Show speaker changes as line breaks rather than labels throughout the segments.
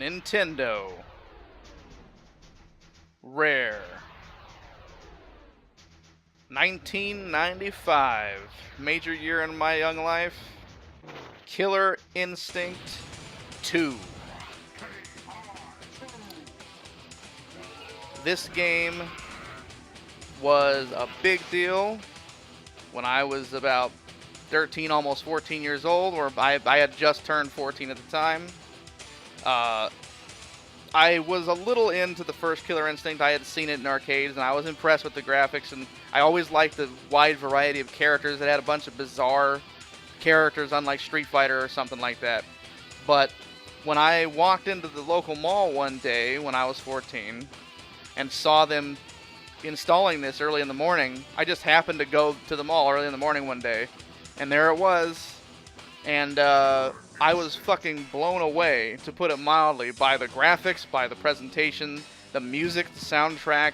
Nintendo. Rare. 1995. Major year in my young life. Killer Instinct 2. This game was a big deal when I was about 13, almost 14 years old, or I had just turned 14 at the time. I was a little into the first Killer Instinct. I had seen it in arcades, and I was impressed with the graphics, and I always liked the wide variety of characters. It had a bunch of bizarre characters, unlike Street Fighter or something like that. But when I walked into the local mall one day when I was 14 and saw them installing this early in the morning, I just happened to go to the mall early in the morning one day, and there it was, and I was fucking blown away, to put it mildly, by the graphics, by the presentation, the music, the soundtrack.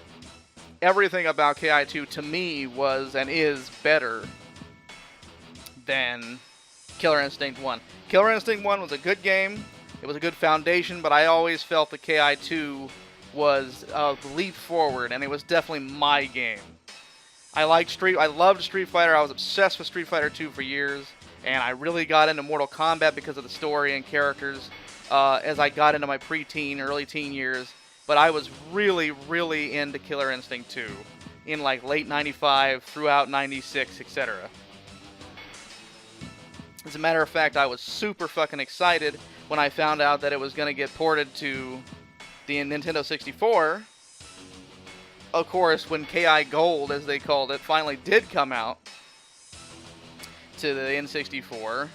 Everything about KI2 to me was and is better than Killer Instinct 1. Killer Instinct 1 was a good game. It was a good foundation, but I always felt that KI2 was a leap forward, and it was definitely my game. I loved Street Fighter. I was obsessed with Street Fighter 2 for years. And I really got into Mortal Kombat because of the story and characters as I got into my preteen, early teen years. But I was really, really into Killer Instinct 2 in like late 95, throughout 96, etc. As a matter of fact, I was super fucking excited when I found out that it was going to get ported to the Nintendo 64. Of course, when KI Gold, as they called it, finally did come out to the N64.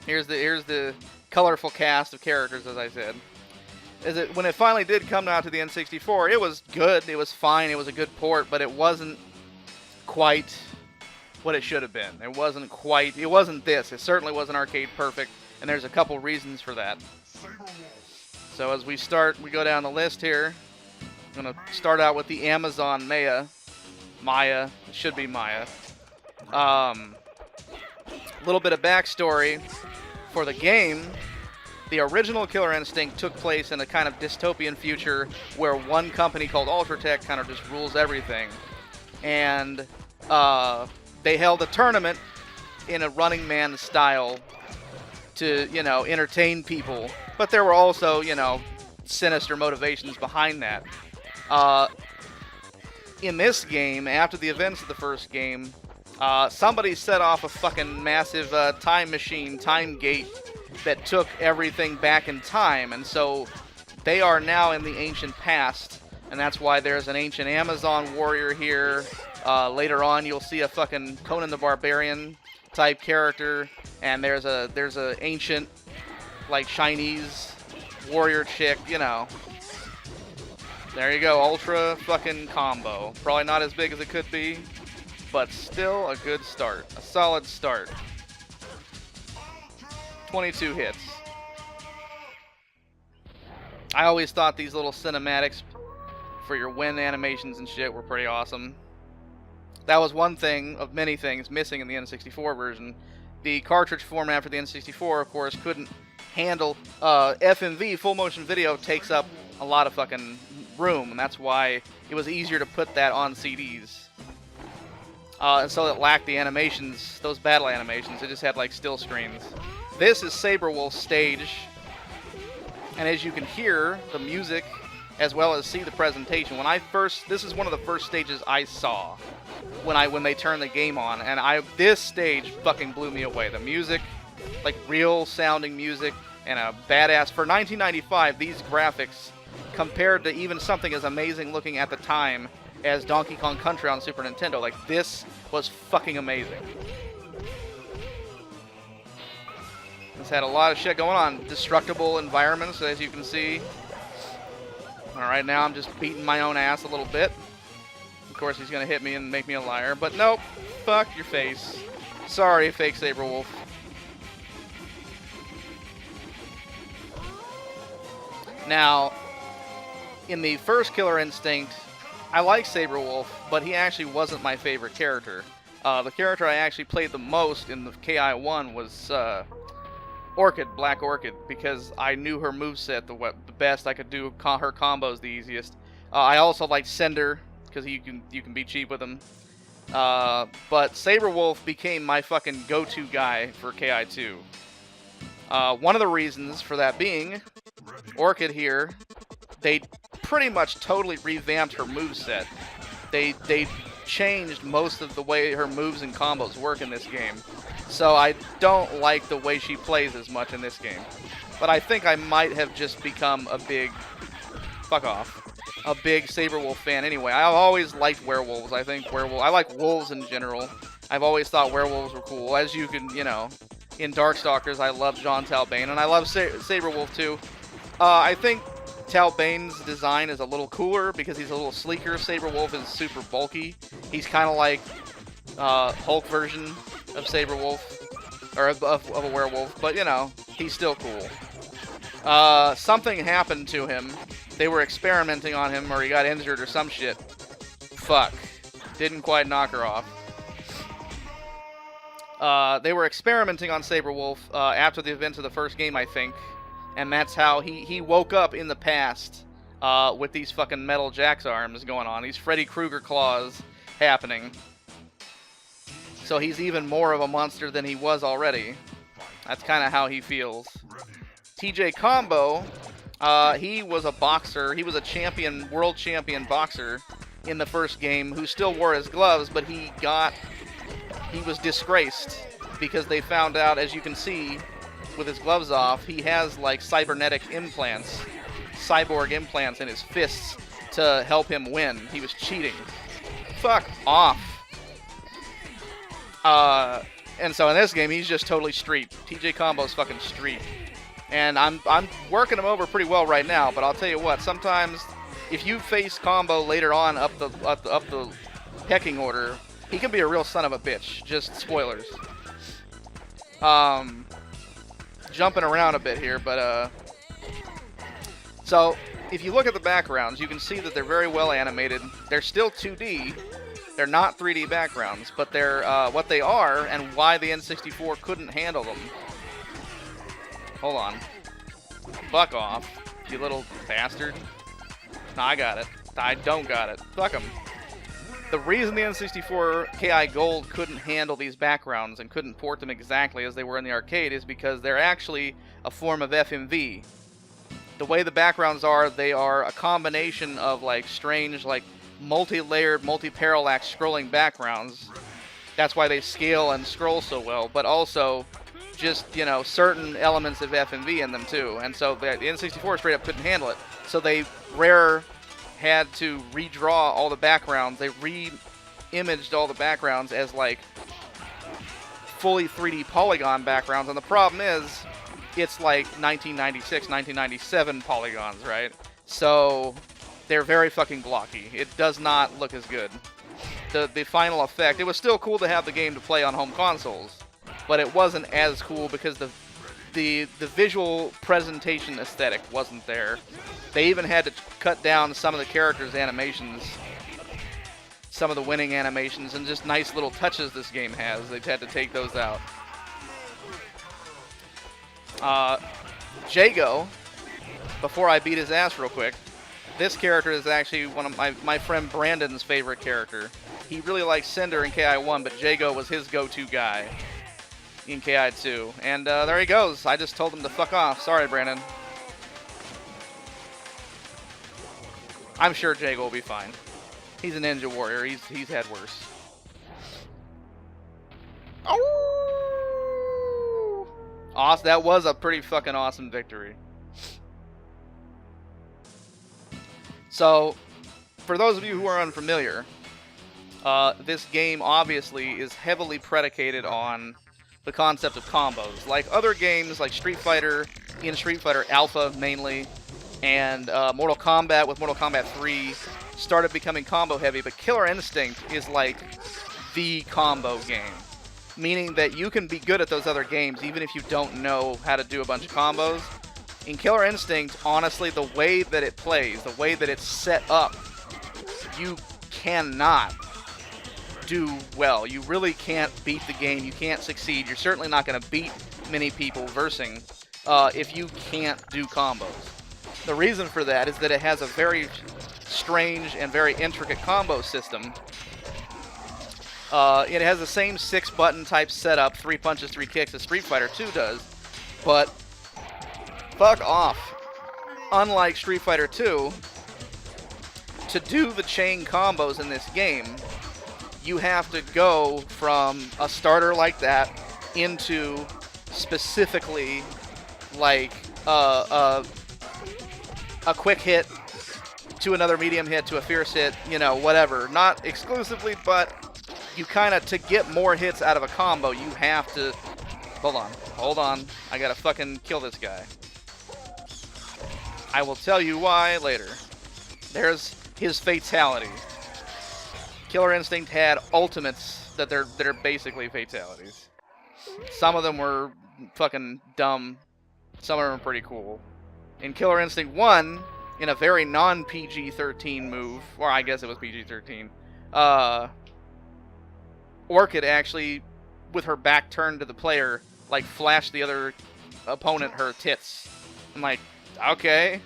Here's the colorful cast of characters, as I said. When it finally did come out to the N64, it was good, it was fine, it was a good port, but it wasn't quite what it should have been. It wasn't this. It certainly wasn't arcade perfect, and there's a couple reasons for that. So as we go down the list here. I'm going to start out with the Amazon Maya. It should be Maya. Little bit of backstory for the game. The original Killer Instinct took place in a kind of dystopian future where one company called Ultratech kind of just rules everything. And they held a tournament in a Running Man style to, entertain people. But there were also, sinister motivations behind that. In this game, after the events of the first game, somebody set off a fucking massive time machine, time gate, that took everything back in time. And so they are now in the ancient past, and that's why there's an ancient Amazon warrior here. Later on, you'll see a fucking Conan the Barbarian type character, and there's a ancient, like, Chinese warrior chick, There you go, ultra fucking combo. Probably not as big as it could be, but still a good start. A solid start. 22 hits. I always thought these little cinematics for your win animations and shit were pretty awesome. That was one thing of many things missing in the N64 version. The cartridge format for the N64, of course, couldn't handle FMV, full motion video, takes up a lot of fucking room, and that's why it was easier to put that on CDs. And so it lacked the animations, those battle animations. It just had like still screens. This is Sabrewulf's stage, and as you can hear the music as well as see the presentation. This is one of the first stages I saw when they turned the game on, and this stage fucking blew me away. The music, like real sounding music, and a badass for 1995. These graphics, compared to even something as amazing looking at the time as Donkey Kong Country on Super Nintendo, like this was fucking amazing. This had a lot of shit going on. Destructible environments, as you can see. Alright, now I'm just beating my own ass a little bit. Of course, he's gonna hit me and make me a liar, but nope. Fuck your face. Sorry, fake Sabrewulf. Now, in the first Killer Instinct, I like Sabrewulf, but he actually wasn't my favorite character. The character I actually played the most in the KI1 was Orchid, Black Orchid, because I knew her moveset the best. I could do her combos the easiest. I also like Cinder, because you can be cheap with him. But Sabrewulf became my fucking go-to guy for KI2. One of the reasons for that being, Orchid here, they pretty much totally revamped her moveset. They changed most of the way her moves and combos work in this game. So I don't like the way she plays as much in this game. But I think I might have just become a big... Fuck off. A big Sabrewulf fan anyway. I've always liked werewolves. I like wolves in general. I've always thought werewolves were cool. As you can, in Darkstalkers, I love Jean Talbane, and I love Sabrewulf too. I think Talbane's design is a little cooler because he's a little sleeker. Sabrewulf is super bulky. He's kind of like Hulk version of Sabrewulf, or of a werewolf, but he's still cool. Something happened to him. They were experimenting on him, or he got injured or some shit. Fuck. Didn't quite knock her off. They were experimenting on Sabrewulf after the events of the first game, I think. And that's how he woke up in the past with these fucking metal Jack's arms going on. These Freddy Krueger claws happening. So he's even more of a monster than he was already. That's kind of how he feels. TJ Combo, he was a boxer. He was a champion, world champion boxer in the first game who still wore his gloves, but he was disgraced because they found out, as you can see, with his gloves off, he has like cybernetic implants, cyborg implants in his fists to help him win. He was cheating. Fuck off. And so in this game, he's just totally street. TJ Combo's fucking street. And I'm working him over pretty well right now, but I'll tell you what, sometimes if you face Combo later on up the pecking order, he can be a real son of a bitch. Just spoilers. Jumping around a bit here, but so if you look at the backgrounds, you can see that they're very well animated. They're still 2D. They're not 3D backgrounds, but they're what they are and why the N64 couldn't handle them. Hold on. Fuck off, you little bastard. No, I got it. I don't got it. Fuck them. The reason the N64 KI Gold couldn't handle these backgrounds and couldn't port them exactly as they were in the arcade is because they're actually a form of FMV. The way the backgrounds are, they are a combination of like strange, like multi-layered, multi-parallax scrolling backgrounds. That's why they scale and scroll so well, but also just, certain elements of FMV in them too. And so the N64 straight up couldn't handle it. So they had to redraw all the backgrounds. They re-imaged all the backgrounds as like fully 3D polygon backgrounds. And the problem is, it's like 1996, 1997 polygons, right? So they're very fucking blocky. It does not look as good. The final effect, it was still cool to have the game to play on home consoles, but it wasn't as cool because the visual presentation aesthetic wasn't there. They even had to cut down some of the characters' animations, some of the winning animations, and just nice little touches this game has. They had to take those out. Jago, before I beat his ass real quick, this character is actually one of my friend Brandon's favorite character. He really likes Cinder in KI1, but Jago was his go-to guy in KI2. And there he goes. I just told him to fuck off. Sorry, Brandon. I'm sure Jago will be fine. He's a ninja warrior. He's had worse. Oh! Awesome. That was a pretty fucking awesome victory. So, for those of you who are unfamiliar, this game obviously is heavily predicated on the concept of combos. Like other games, like Street Fighter, in Street Fighter Alpha mainly, and Mortal Kombat with Mortal Kombat 3 started becoming combo heavy, but Killer Instinct is like the combo game. Meaning that you can be good at those other games even if you don't know how to do a bunch of combos. In Killer Instinct, honestly, the way that it plays, the way that it's set up, you cannot do well. You really can't beat the game. You can't succeed. You're certainly not going to beat many people versing if you can't do combos. The reason for that is that it has a very strange and very intricate combo system. It has the same 6-button type setup, 3 punches, 3 kicks, as Street Fighter 2 does, but fuck off. Unlike Street Fighter 2, to do the chain combos in this game, you have to go from a starter like that into specifically like a quick hit to another medium hit to a fierce hit, you know, whatever. Not exclusively, but you kind of, to get more hits out of a combo, you have to... Hold on. I gotta fucking kill this guy. I will tell you why later. There's his fatality. Killer Instinct had ultimates that are basically fatalities. Some of them were fucking dumb. Some of them are pretty cool. In Killer Instinct 1, in a very non-PG-13 move, or I guess it was PG-13, Orchid actually, with her back turned to the player, like flashed the other opponent her tits. I'm like, okay.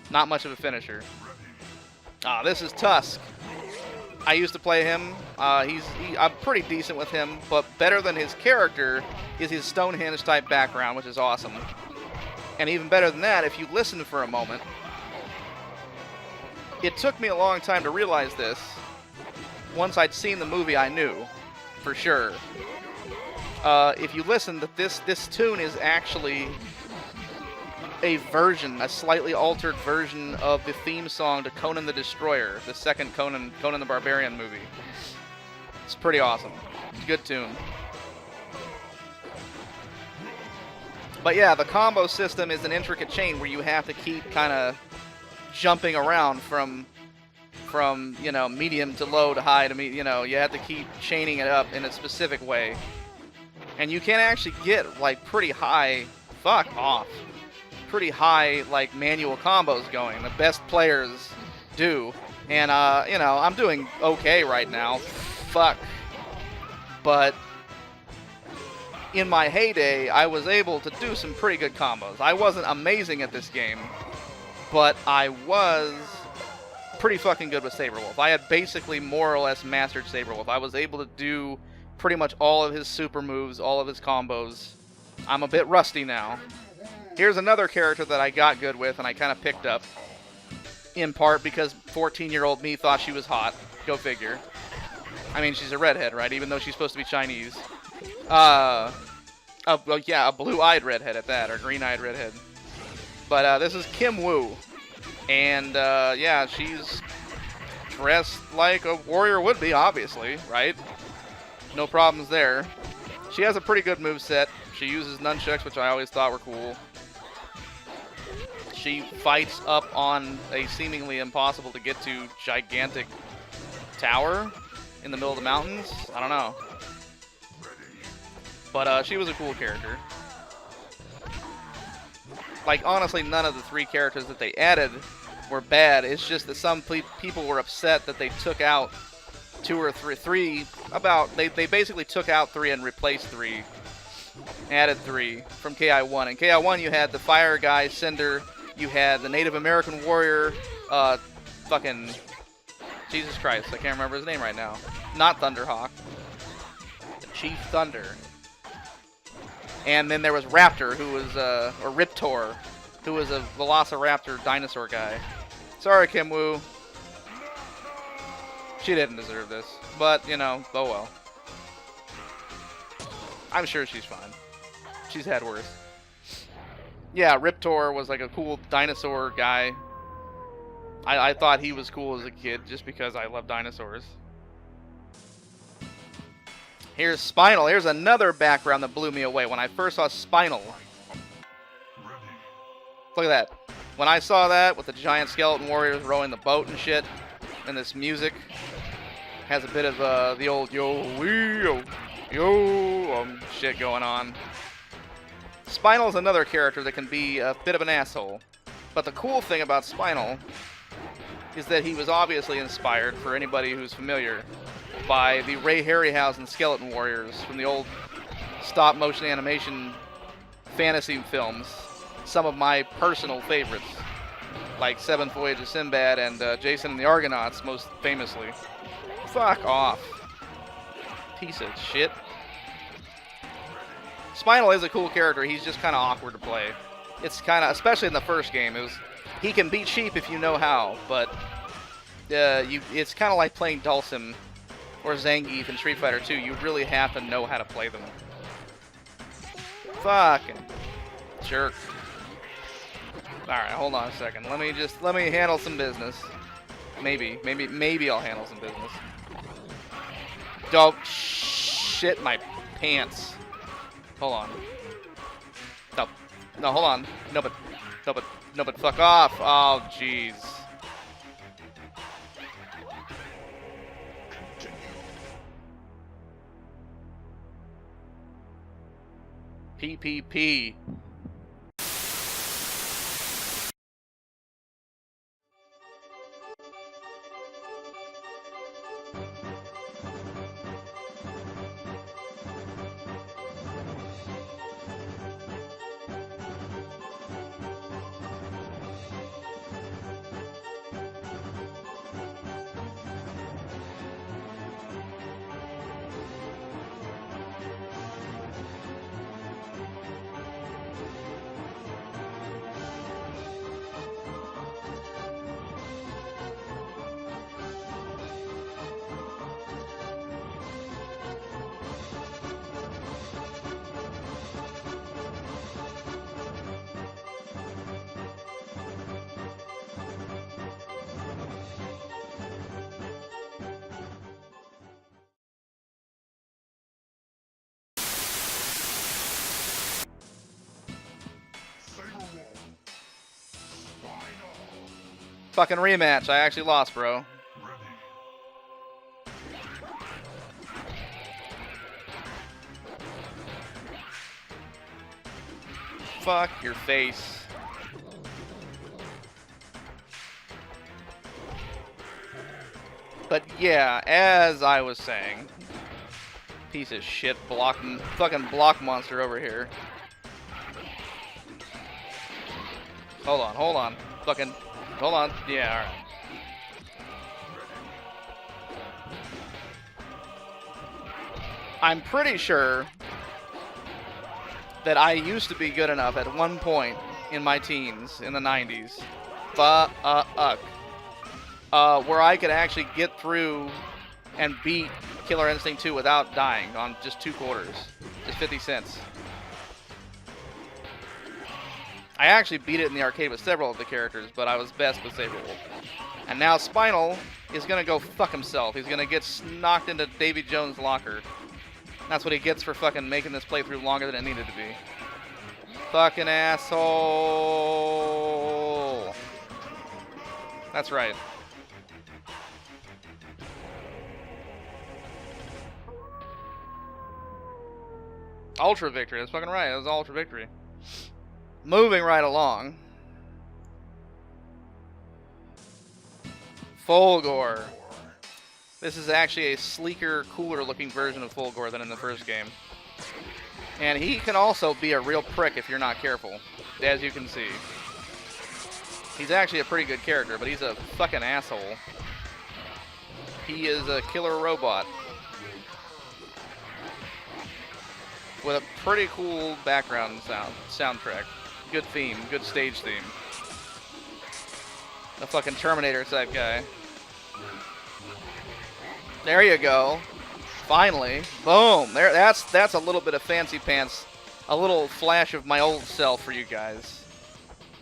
Not much of a finisher. This is Tusk. I used to play him. I'm pretty decent with him, but better than his character is his Stonehenge type background, which is awesome. And even better than that, if you listen for a moment, it took me a long time to realize this. Once I'd seen the movie, I knew for sure. If you listen, that this tune is actually a slightly altered version of the theme song to Conan the Destroyer, the second Conan the Barbarian movie. It's pretty awesome. It's a good tune. But yeah, the combo system is an intricate chain where you have to keep kind of jumping around from you know, medium to low to high to you know, you have to keep chaining it up in a specific way. And you can actually get like pretty high, pretty high like manual combos going. The best players do. And you know, I'm doing okay right now. But in my heyday, I was able to do some pretty good combos. I wasn't amazing at this game, but I was pretty fucking good with Sabrewulf. I had basically more or less mastered Sabrewulf. I was able to do pretty much all of his super moves, all of his combos. I'm a bit rusty now. Here's another character that I got good with and I kind of picked up, in part because 14-year-old me thought she was hot. Go figure. I mean, she's a redhead, right? Even though she's supposed to be Chinese. Well, yeah, a blue-eyed redhead at that, or green-eyed redhead. But this is Kim Woo. And, yeah, she's dressed like a warrior would be, obviously, right? No problems there. She has a pretty good moveset. She uses nunchucks, which I always thought were cool. She fights up on a seemingly impossible to get to gigantic tower in the middle of the mountains. I don't know. But she was a cool character. Like, honestly, none of the 3 characters that they added were bad. It's just that some people were upset that they took out 2 or 3. They basically took out 3 and replaced 3. Added 3 from KI1. In KI1, you had the fire guy, Cinder. You had the Native American warrior, fucking... Jesus Christ, I can't remember his name right now. Not Thunderhawk. Chief Thunder. And then there was Raptor, who was, or Riptor, who was a Velociraptor dinosaur guy. Sorry, Kim Woo. She didn't deserve this. But, you know, oh well. I'm sure she's fine. She's had worse. Yeah, Riptor was like a cool dinosaur guy. I thought he was cool as a kid just because I love dinosaurs. Here's Spinal. Here's another background that blew me away when I first saw Spinal. Look at that. When I saw that with the giant skeleton warriors rowing the boat and shit, and this music has a bit of the old yo shit going on. Spinal is another character that can be a bit of an asshole. But the cool thing about Spinal is that he was obviously inspired, for anybody who's familiar, by the Ray Harryhausen skeleton warriors from the old stop motion animation fantasy films, some of my personal favorites, like Seventh Voyage of Sinbad and Jason and the Argonauts, most famously. Fuck off. Piece of shit. Spinal is a cool character. He's just kind of awkward to play. It's kind of, especially in the first game, he can beat sheep if you know how, but it's kind of like playing Dhalsim or Zangief in Street Fighter 2. You really have to know how to play them. Fucking jerk. Alright, hold on a second. Let me handle some business. Maybe I'll handle some business. Don't shit my pants. Hold on. No, hold on. No, but fuck off. Oh, jeez. PPP. Fucking rematch. I actually lost, bro. Fuck your face. But yeah, as I was saying, piece of shit fucking block monster over here. Hold on. Fucking, hold on. Yeah, alright. I'm pretty sure that I used to be good enough at one point in my teens, in the 90s, where I could actually get through and beat Killer Instinct 2 without dying on just 2 quarters. Just 50 cents. I actually beat it in the arcade with several of the characters, but I was best with Sabrewulf. And now Spinal is going to go fuck himself. He's going to get knocked into Davy Jones' locker. That's what he gets for fucking making this playthrough longer than it needed to be. Fucking asshole. That's right. Ultra victory. That's fucking right. That was ultra victory. Moving right along. Fulgore. This is actually a sleeker, cooler looking version of Fulgore than in the first game. And he can also be a real prick if you're not careful, as you can see. He's actually a pretty good character, but he's a fucking asshole. He is a killer robot. With a pretty cool background soundtrack. Good theme, good stage theme. The fucking Terminator type guy. There you go. Finally. Boom. There. That's a little bit of fancy pants. A little flash of my old self for you guys.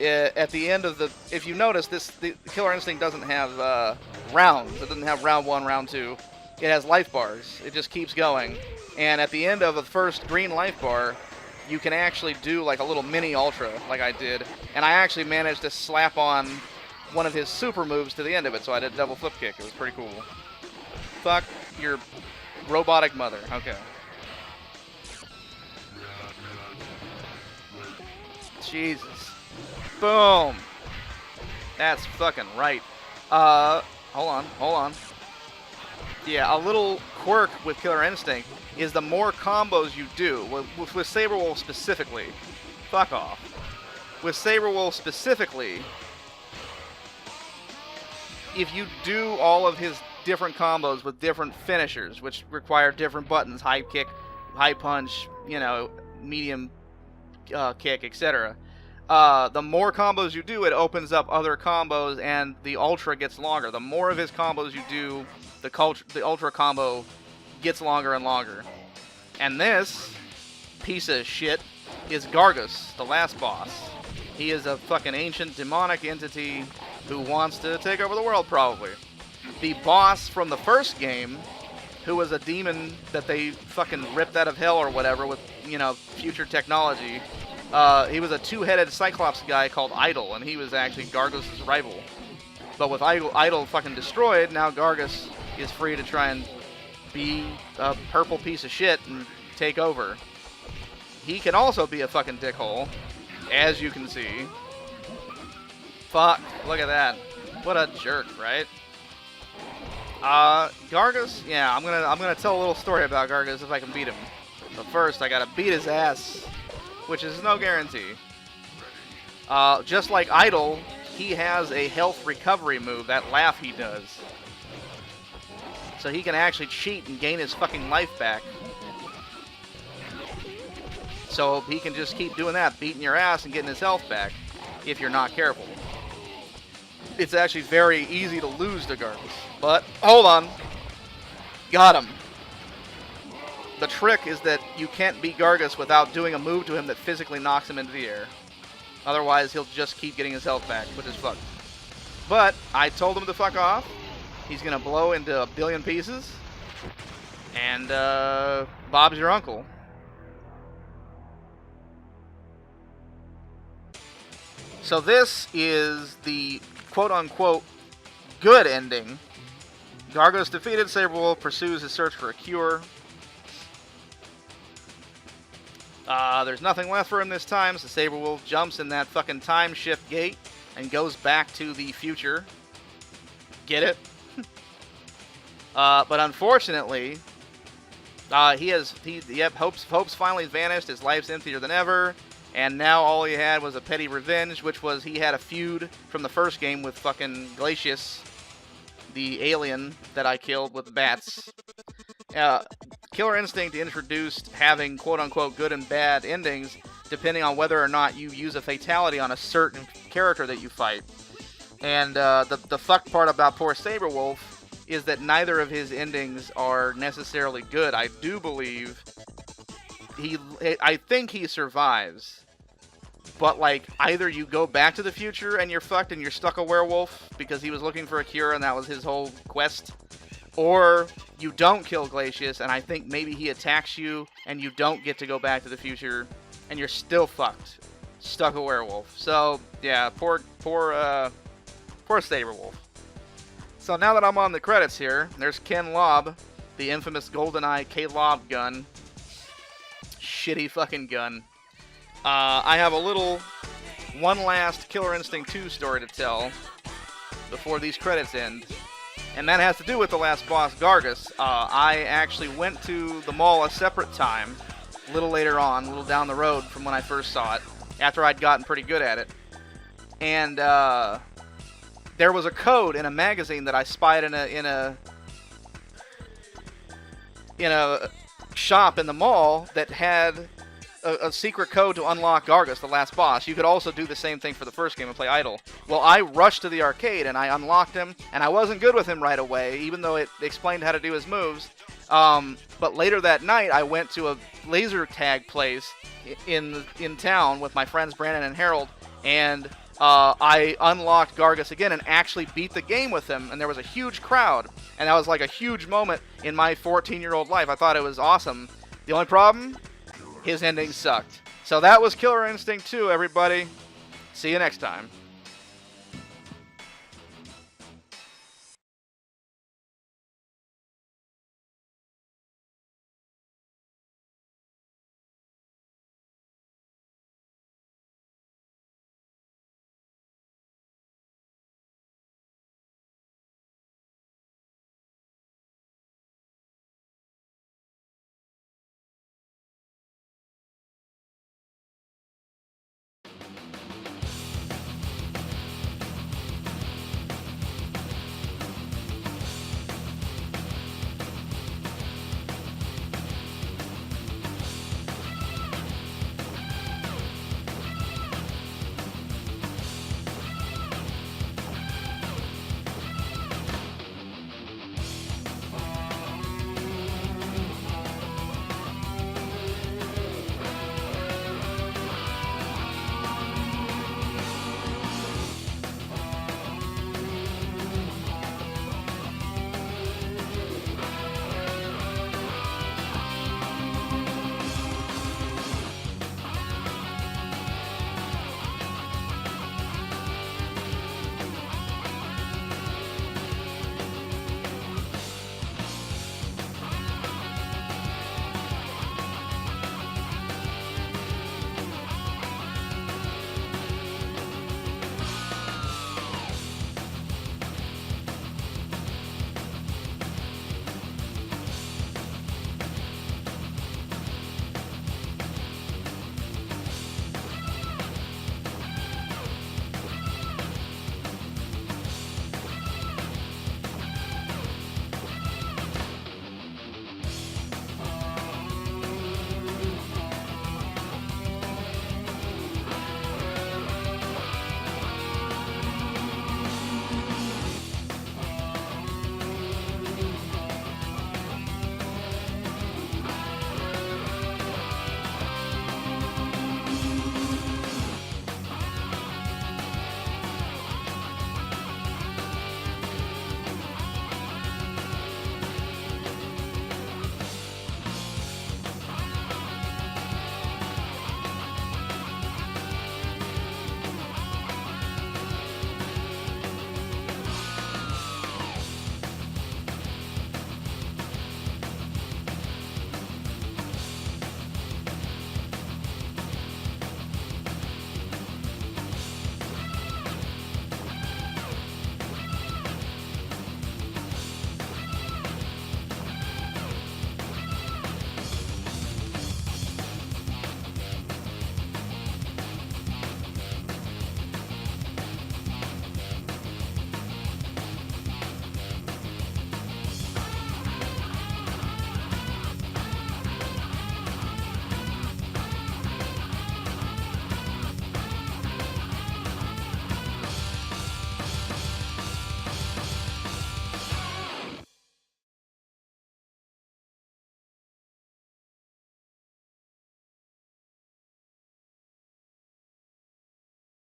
At the end of the... If you notice, the Killer Instinct doesn't have rounds. It doesn't have round 1, round 2. It has life bars. It just keeps going. And at the end of the first green life bar, you can actually do like a little mini ultra like I did. And I actually managed to slap on one of his super moves to the end of it, so I did a double flip kick. It was pretty cool. Fuck your robotic mother. Okay. Jesus. Boom. That's fucking right. Hold on. Yeah, a little quirk with Killer Instinct is the more combos you do, with Sabrewulf specifically, fuck off. With Sabrewulf specifically, if you do all of his different combos with different finishers, which require different buttons, high kick, high punch, you know, medium kick, etc. The more combos you do, it opens up other combos, and the Ultra gets longer. The more of his combos you do, the Ultra combo gets longer and longer. And this piece of shit is Gargus, the last boss. He is a fucking ancient demonic entity who wants to take over the world, probably. The boss from the first game, who was a demon that they fucking ripped out of hell or whatever with, you know, future technology. He was a two-headed Cyclops guy called Idol, and he was actually Gargus' rival. But with Idol fucking destroyed, now Gargus is free to try and be a purple piece of shit and take over. He can also be a fucking dickhole, as you can see. Fuck, look at that. What a jerk, right? Gargus, yeah, I'm gonna tell a little story about Gargus if I can beat him. But first, I gotta beat his ass, which is no guarantee. Just like Idol, he has a health recovery move, that laugh he does. So he can actually cheat and gain his fucking life back. So he can just keep doing that, beating your ass and getting his health back, if you're not careful. It's actually very easy to lose to Gargus. But, hold on. Got him. The trick is that you can't beat Gargus without doing a move to him that physically knocks him into the air. Otherwise, he'll just keep getting his health back, which is fucked. But, I told him to fuck off. He's gonna blow into a billion pieces. And, Bob's your uncle. So this is the quote-unquote good ending. Gargus defeated, Sabrewulf pursues his search for a cure. There's nothing left for him this time, so Sabrewulf jumps in that fucking time shift gate and goes back to the future. Get it? But unfortunately, Hope's finally vanished, his life's emptier than ever, and now all he had was a petty revenge, which was he had a feud from the first game with fucking Glacius, the alien that I killed with bats. Killer Instinct introduced having quote-unquote good and bad endings depending on whether or not you use a fatality on a certain character that you fight. And the fucked part about poor Sabrewulf is that neither of his endings are necessarily good. I do believe I think he survives. But, like, either you go back to the future and you're fucked and you're stuck a werewolf because he was looking for a cure and that was his whole quest, or you don't kill Glacius and I think maybe he attacks you and you don't get to go back to the future and you're still fucked. Stuck a werewolf. So, yeah, poor Sabrewulf. So now that I'm on the credits here, there's Ken Lobb, the infamous GoldenEye K-Lob gun. Shitty fucking gun. I have one last Killer Instinct 2 story to tell before these credits end, and that has to do with the last boss, Gargus. I actually went to the mall a separate time, a little later on, a little down the road from when I first saw it, after I'd gotten pretty good at it. And there was a code in a magazine that I spied in a shop in the mall that had a secret code to unlock Gargus, the last boss. You could also do the same thing for the first game and play Idol. Well, I rushed to the arcade and I unlocked him, and I wasn't good with him right away, even though it explained how to do his moves. But later that night, I went to a laser tag place in town with my friends Brandon and Harold, and I unlocked Gargus again and actually beat the game with him, and there was a huge crowd, and that was like a huge moment in my 14-year-old life. I thought it was awesome. The only problem? His ending sucked. So that was Killer Instinct 2, everybody. See you next time.